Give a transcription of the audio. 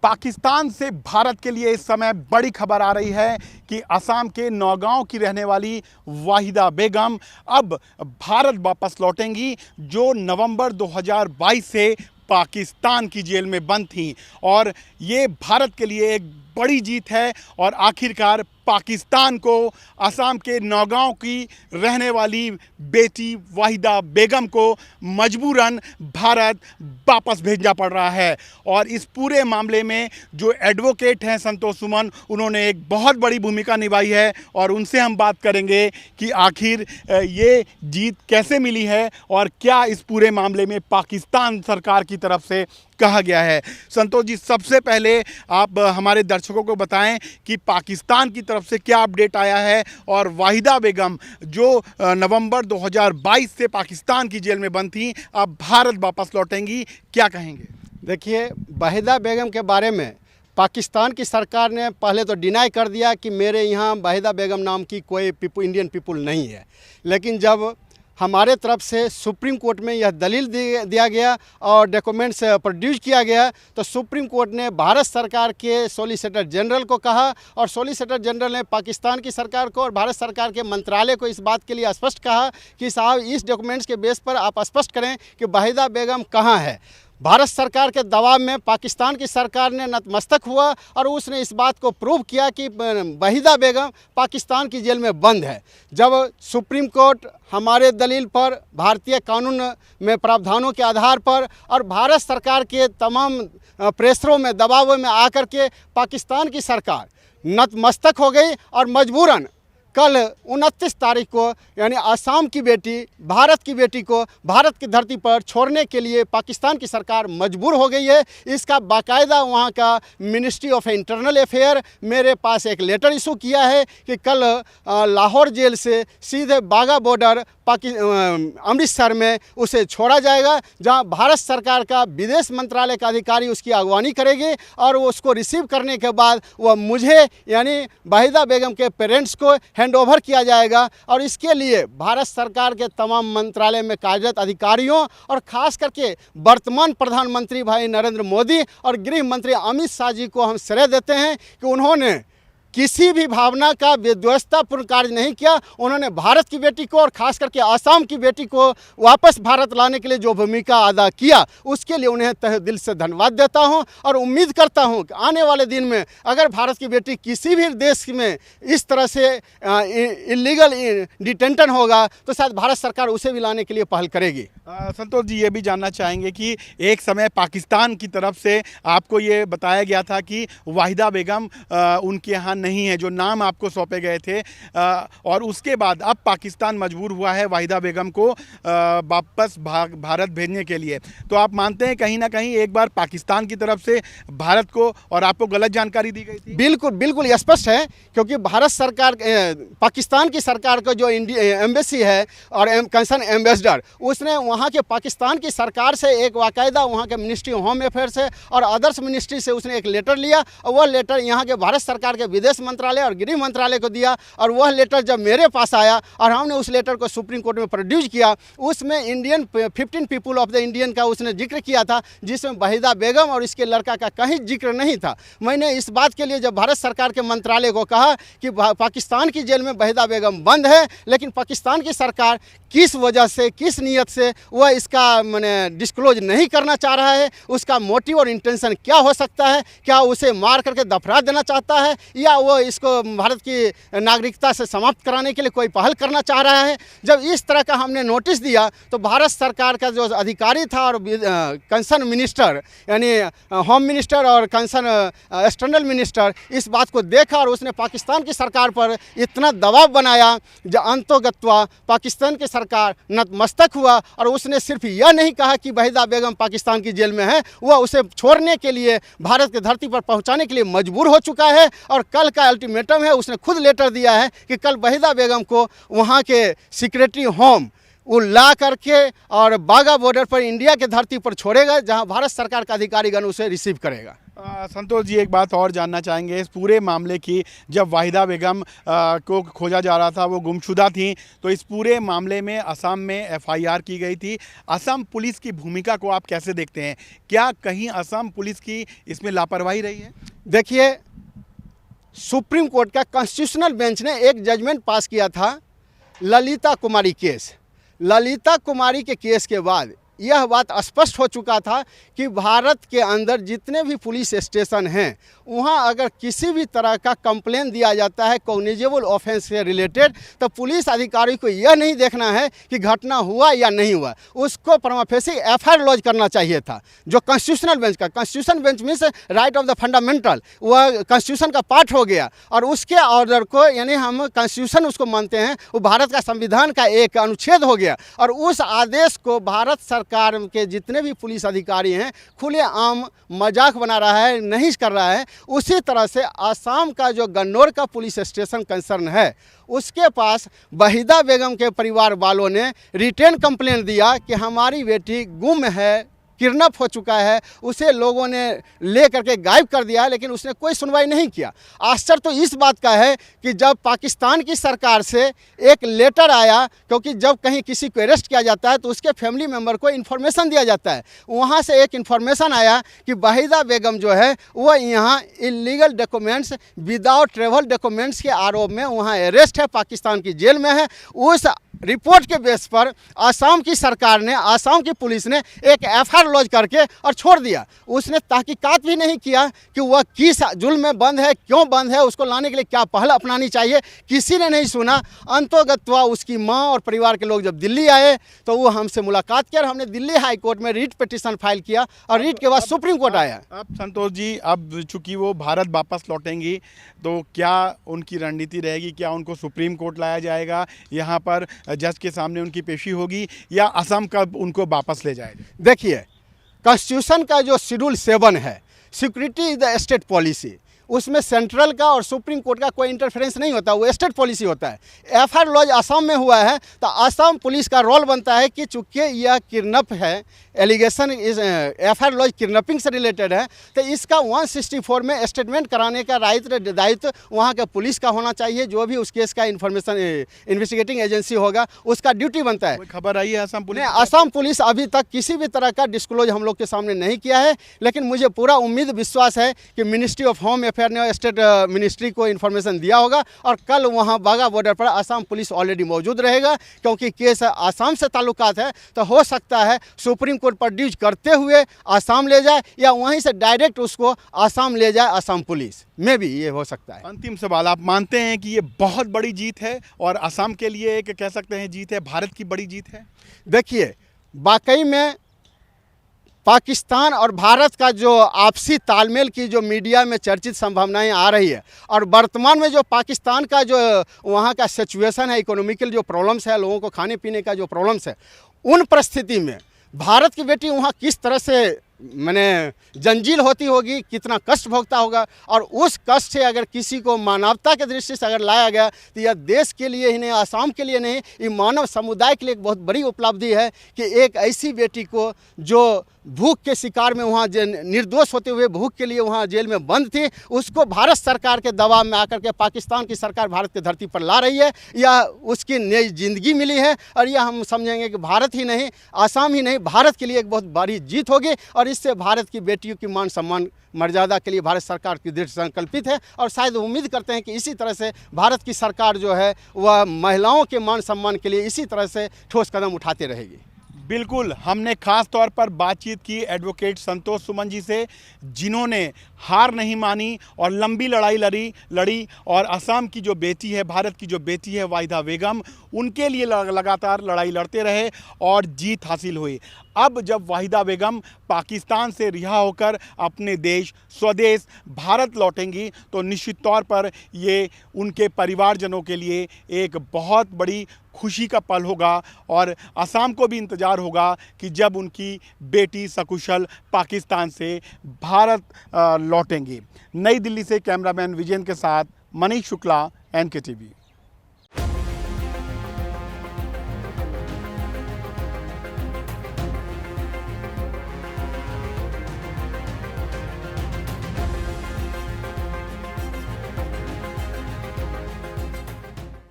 पाकिस्तान से भारत के लिए इस समय बड़ी खबर आ रही है कि असम के नौगांव की रहने वाली वाहिदा बेगम अब भारत वापस लौटेंगी, जो नवंबर 2022 से पाकिस्तान की जेल में बंद थी। और ये भारत के लिए एक बड़ी जीत है और आखिरकार पाकिस्तान को असम के नौगांव की रहने वाली बेटी वाहिदा बेगम को मजबूरन भारत वापस भेजना पड़ रहा है। और इस पूरे मामले में जो एडवोकेट हैं संतोष सुमन, उन्होंने एक बहुत बड़ी भूमिका निभाई है और उनसे हम बात करेंगे कि आखिर ये जीत कैसे मिली है और क्या इस पूरे मामले में पाकिस्तान सरकार की तरफ से कहा गया है। संतोष जी, सबसे पहले आप हमारे दर्शकों को बताएं कि पाकिस्तान की तरफ से क्या अपडेट आया है और वाहिदा बेगम जो नवंबर 2022 से पाकिस्तान की जेल में बंद थी, अब भारत वापस लौटेंगी, क्या कहेंगे? देखिए, वाहिदा बेगम के बारे में पाकिस्तान की सरकार ने पहले तो डिनाई कर दिया कि मेरे यहाँ वाहिदा बेगम नाम की कोई इंडियन पीपुल नहीं है। लेकिन जब हमारे तरफ से सुप्रीम कोर्ट में यह दलील दिया गया और डॉक्यूमेंट्स प्रोड्यूस किया गया, तो सुप्रीम कोर्ट ने भारत सरकार के सॉलिसिटर जनरल को कहा और सॉलिसिटर जनरल ने पाकिस्तान की सरकार को और भारत सरकार के मंत्रालय को इस बात के लिए स्पष्ट कहा कि साहब, इस डॉक्यूमेंट्स के बेस पर आप स्पष्ट करें कि वाहिदा बेगम कहाँ है। भारत सरकार के दबाव में पाकिस्तान की सरकार ने नतमस्तक हुआ और उसने इस बात को प्रूव किया कि वाहिदा बेगम पाकिस्तान की जेल में बंद है। जब सुप्रीम कोर्ट हमारे दलील पर, भारतीय कानून में प्रावधानों के आधार पर और भारत सरकार के तमाम प्रेशरों में, दबावों में आकर के पाकिस्तान की सरकार नतमस्तक हो गई और मजबूरन कल 29 तारीख को यानी असम की बेटी, भारत की बेटी को भारत की धरती पर छोड़ने के लिए पाकिस्तान की सरकार मजबूर हो गई है। इसका बाकायदा वहाँ का मिनिस्ट्री ऑफ इंटरनल अफेयर मेरे पास एक लेटर इशू किया है कि कल लाहौर जेल से सीधे बाघा बॉर्डर अमृतसर में उसे छोड़ा जाएगा, जहां भारत सरकार का विदेश मंत्रालय का अधिकारी उसकी अगवानी करेगी और वो उसको रिसीव करने के बाद वह मुझे यानी वाहिदा बेगम के पेरेंट्स को हैंड ओवर किया जाएगा। और इसके लिए भारत सरकार के तमाम मंत्रालय में कार्यरत अधिकारियों और ख़ास करके वर्तमान प्रधानमंत्री भाई नरेंद्र मोदी और गृह मंत्री अमित शाह जी को हम श्रेय देते हैं कि उन्होंने किसी भी भावना का व्यवस्थापूर्ण कार्य नहीं किया। उन्होंने भारत की बेटी को और ख़ास करके असम की बेटी को वापस भारत लाने के लिए जो भूमिका अदा किया, उसके लिए उन्हें तहे दिल से धन्यवाद देता हूं और उम्मीद करता हूं कि आने वाले दिन में अगर भारत की बेटी किसी भी देश में इस तरह से इलीगल डिटेंशन होगा तो शायद भारत सरकार उसे भी लाने के लिए पहल करेगी। संतोष जी, ये भी जानना चाहेंगे कि एक समय पाकिस्तान की तरफ से आपको ये बताया गया था कि वाहिदा बेगम उनके यहाँ नहीं है, जो नाम आपको सौंपे गए थे, और उसके बाद अब पाकिस्तान मजबूर हुआ है वाहिदा बेगम को वापस भारत भेजने के लिए। तो आप मानते हैं कहीं ना कहीं एक बार पाकिस्तान की तरफ से भारत को और आपको गलत जानकारी दी गई थी? बिल्कुल बिल्कुल स्पष्ट है, क्योंकि भारत सरकार, पाकिस्तान की सरकार का जो एम्बेसी है और कंसर्न एम्बेसडर, उसने वहाँ के पाकिस्तान की सरकार से एक बाकायदा वहाँ के मिनिस्ट्री ऑफ होम अफेयर्स से और अदर्स मिनिस्ट्री से उसने एक लेटर लिया और वह लेटर यहाँ के भारत सरकार के विदेश मंत्रालय और गृह मंत्रालय को दिया। और वह लेटर जब मेरे पास आया और हमने उस लेटर को सुप्रीम कोर्ट में प्रोड्यूस किया, उसमें 15 पीपुल ऑफ द इंडियन का उसने जिक्र किया था, जिसमें वाहिदा बेगम और इसके लड़का का कहीं जिक्र नहीं था। मैंने इस बात के लिए जब भारत सरकार के मंत्रालय को कहा कि पाकिस्तान की जेल में वाहिदा बेगम बंद है, लेकिन पाकिस्तान की सरकार किस वजह से, किस नीयत से वह इसका मैंने डिस्क्लोज नहीं करना चाह रहा है, उसका मोटिव और इंटेंशन क्या हो सकता है, क्या उसे मार करके दफना देना चाहता है या वो इसको भारत की नागरिकता से समाप्त कराने के लिए कोई पहल करना चाह रहा है। जब इस तरह का हमने नोटिस दिया तो भारत सरकार का जो अधिकारी था और कंसर्न मिनिस्टर यानी होम मिनिस्टर और कंसर्न एक्सटर्नल मिनिस्टर इस बात को देखा और उसने पाकिस्तान की सरकार पर इतना दबाव बनाया जो अंतोगत्वा पाकिस्तान की सरकार नतमस्तक हुआ और उसने सिर्फ यह नहीं कहा कि वाहिदा बेगम पाकिस्तान की जेल में है, वह उसे छोड़ने के लिए भारत की धरती पर पहुंचाने के लिए मजबूर हो चुका है। और कल का अल्टीमेटम है, उसने खुद लेटर दिया है कि कल वाहिदा बेगम को वहाँ के सेक्रेटरी होम वो ला करके और बाघा बॉर्डर पर इंडिया के धरती पर छोड़ेगा, जहां भारत सरकार का अधिकारीगण उसे रिसीव करेगा। संतोष जी, एक बात और जानना चाहेंगे इस पूरे मामले की। जब वाहिदा बेगम को खोजा जा रहा था, वो गुमशुदा थी, तो इस पूरे मामले में असम में एफआईआर की गई थी। असम पुलिस की भूमिका को आप कैसे देखते हैं? क्या कहीं असम पुलिस की इसमें लापरवाही रही है? देखिए, सुप्रीम कोर्ट का कॉन्स्टिट्यूशनल बेंच ने एक जजमेंट पास किया था ललिता कुमारी केस। ललिता कुमारी के केस के बाद यह बात स्पष्ट हो चुका था कि भारत के अंदर जितने भी पुलिस स्टेशन हैं, वहां अगर किसी भी तरह का कंप्लेन दिया जाता है कॉग्निजेबल ऑफेंस से रिलेटेड, तो पुलिस अधिकारी को यह नहीं देखना है कि घटना हुआ या नहीं हुआ, उसको प्रमा फेसी एफआईआर लॉन्च करना चाहिए था। जो कॉन्स्टिट्यूशनल बेंच का, constitution bench means right of the fundamental, वह कॉन्स्टिट्यूशन का पार्ट हो गया, और उसके ऑर्डर को, यानी हम कॉन्स्टिट्यूशन उसको मानते हैं, वो भारत का संविधान का एक अनुच्छेद हो गया, और उस आदेश को भारत सरकार के जितने भी पुलिस अधिकारी हैं खुलेआम मजाक बना रहा है, नहीं कर रहा है। उसी तरह से आसाम का जो गन्नौर का पुलिस स्टेशन कंसर्न है, उसके पास वहीदा बेगम के परिवार वालों ने रिटर्न कंप्लेंट दिया कि हमारी बेटी गुम है, किडनैप हो चुका है, उसे लोगों ने ले करके गायब कर दिया, लेकिन उसने कोई सुनवाई नहीं किया। आश्चर्य तो इस बात का है कि जब पाकिस्तान की सरकार से एक लेटर आया, क्योंकि जब कहीं किसी को अरेस्ट किया जाता है तो उसके फैमिली मेम्बर को इन्फॉर्मेशन दिया जाता है, वहाँ से एक इन्फॉर्मेशन आया कि वहीदा बेगम जो है वह यहाँ illegal documents, without travel documents के आरोप में वहाँ अरेस्ट है, पाकिस्तान की जेल में है। उस रिपोर्ट के बेस पर आसाम की सरकार ने, आसाम की पुलिस ने एक एफआईआर लॉन्च करके और छोड़ दिया। उसने तहकीकात भी नहीं किया कि वह किस जुल्म में बंद है, क्यों बंद है, उसको लाने के लिए क्या पहल अपनानी चाहिए, किसी ने नहीं सुना। अंतोगत्वा उसकी माँ और परिवार के लोग जब दिल्ली आए तो वो हमसे मुलाकात किया और हमने दिल्ली हाई कोर्ट में रीट पिटीशन फाइल किया, और रीट के बाद सुप्रीम कोर्ट आया। अब संतोष जी, अब चूंकि वो भारत वापस लौटेंगी, तो क्या उनकी रणनीति रहेगी? क्या उनको सुप्रीम कोर्ट लाया जाएगा, यहाँ पर जज के सामने उनकी पेशी होगी, या असम का उनको वापस ले जाएगा? देखिए, कॉन्स्टिट्यूशन का जो शेड्यूल 7 है, security is the state policy, उसमें सेंट्रल का और सुप्रीम कोर्ट का कोई इंटरफेरेंस नहीं होता, वो स्टेट पॉलिसी होता है। एफआईआर लॉन्च असम में हुआ है तो असम पुलिस का रोल बनता है कि चूंकि यह किडनैप है, एलिगेशन इस एफआईआर लॉन्च किडनैपिंग से रिलेटेड है, तो इसका 164 में स्टेटमेंट कराने का दायित्व वहाँ के पुलिस का होना चाहिए। जो भी उस केस का इन्फॉर्मेशन इन्वेस्टिगेटिंग एजेंसी होगा, उसका ड्यूटी बनता है। कोई खबर आई है असम पुलिस? असम पुलिस अभी तक किसी भी तरह का डिस्क्लोज हम लोग के सामने नहीं किया है, लेकिन मुझे पूरा उम्मीद विश्वास है कि मिनिस्ट्री ऑफ होम अफेयर ने स्टेट मिनिस्ट्री को इन्फॉर्मेशन दिया होगा, और कल वहाँ बाघा बॉर्डर पर असम पुलिस ऑलरेडी मौजूद रहेगा। क्योंकि केस असम से ताल्लुकात है, तो हो सकता है सुप्रीम कोर्ट प्रोड्यूस करते हुए असम ले जाए, या वहीं से डायरेक्ट उसको असम ले जाए असम पुलिस में भी, ये हो सकता है। अंतिम सवाल, आप मानते हैं कि ये बहुत बड़ी जीत है और असम के लिए एक कह सकते हैं जीत है, भारत की बड़ी जीत है? देखिए, वाकई में पाकिस्तान और भारत का जो आपसी तालमेल की जो मीडिया में चर्चित संभावनाएं आ रही है, और वर्तमान में जो पाकिस्तान का जो वहाँ का सिचुएशन है, इकोनॉमिकल जो प्रॉब्लम्स है, लोगों को खाने पीने का जो प्रॉब्लम्स है, उन परिस्थिति में भारत की बेटी वहाँ किस तरह से मैंने जंजील होती होगी, कितना कष्ट भोगता होगा, और उस कष्ट से अगर किसी को मानवता के दृष्टि से अगर लाया गया, तो यह देश के लिए ही नहीं, असम के लिए नहीं, ये मानव समुदाय के लिए एक बहुत बड़ी उपलब्धि है कि एक ऐसी बेटी को जो भूख के शिकार में वहाँ निर्दोष होते हुए भूख के लिए वहाँ जेल में बंद थी, उसको भारत सरकार के दबाव में आकर के पाकिस्तान की सरकार भारत की धरती पर ला रही है, या उसकी नई जिंदगी मिली है। और यह हम समझेंगे कि भारत ही नहीं, असम ही नहीं, भारत के लिए एक बहुत बड़ी जीत होगी, और इससे भारत की बेटियों की मान सम्मान मर्यादा के लिए भारत सरकार की दृढ़ संकल्पित है। और शायद उम्मीद करते हैं कि इसी तरह से भारत की सरकार जो है वह महिलाओं के मान सम्मान के लिए इसी तरह से ठोस कदम उठाती रहेगी। बिल्कुल, हमने खास तौर पर बातचीत की एडवोकेट संतोष सुमन जी से, जिन्होंने हार नहीं मानी और लंबी लड़ाई लड़ी और असम की जो बेटी है, भारत की जो बेटी है वाहिदा बेगम, उनके लिए लगातार लड़ाई लड़ते रहे और जीत हासिल हुई। अब जब वाहिदा बेगम पाकिस्तान से रिहा होकर अपने देश, स्वदेश भारत लौटेंगी, तो निश्चित तौर पर ये उनके परिवारजनों के लिए एक बहुत बड़ी खुशी का पल होगा, और असम को भी इंतज़ार होगा कि जब उनकी बेटी सकुशल पाकिस्तान से भारत लौटेंगी। नई दिल्ली से कैमरामैन विजयन के साथ मनीष शुक्ला, NK TV।